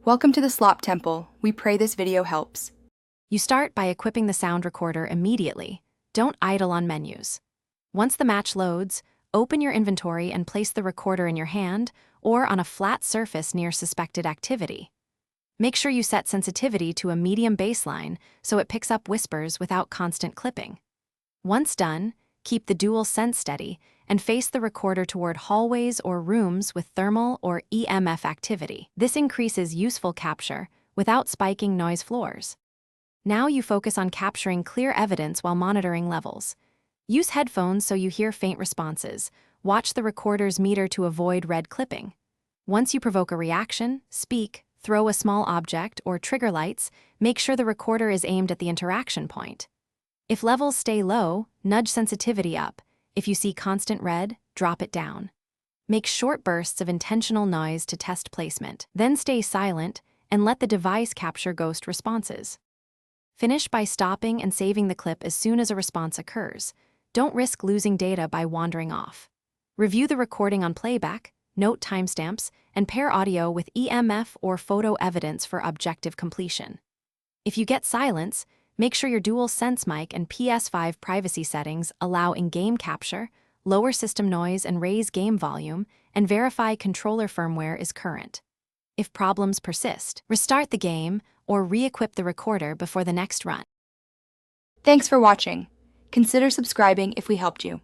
Welcome to the Slop Temple. We pray this video helps. You start by equipping the sound recorder immediately. Don't idle on menus. Once the match loads, open your inventory and place the recorder in your hand or on a flat surface near suspected activity. Make sure you set sensitivity to a medium baseline so it picks up whispers without constant clipping. Once done, keep the dual sense steady and face the recorder toward hallways or rooms with thermal or EMF activity. This increases useful capture without spiking noise floors. Now you focus on capturing clear evidence while monitoring levels. Use headphones so you hear faint responses. Watch the recorder's meter to avoid red clipping. Once you provoke a reaction, speak, throw a small object, or trigger lights, make sure the recorder is aimed at the interaction point. If levels stay low, nudge sensitivity up. If you see constant red, drop it down. Make short bursts of intentional noise to test placement. Then stay silent and let the device capture ghost responses. Finish by stopping and saving the clip as soon as a response occurs. Don't risk losing data by wandering off. Review the recording on playback, note timestamps, and pair audio with EMF or photo evidence for objective completion. If you get silence, make sure your dual sense mic and Ps5 privacy settings allow in-game capture, lower system noise and raise game volume, and verify controller firmware is current. If problems persist, restart the game or re-equip the recorder before the next run. Thanks for watching. Consider subscribing if we helped you.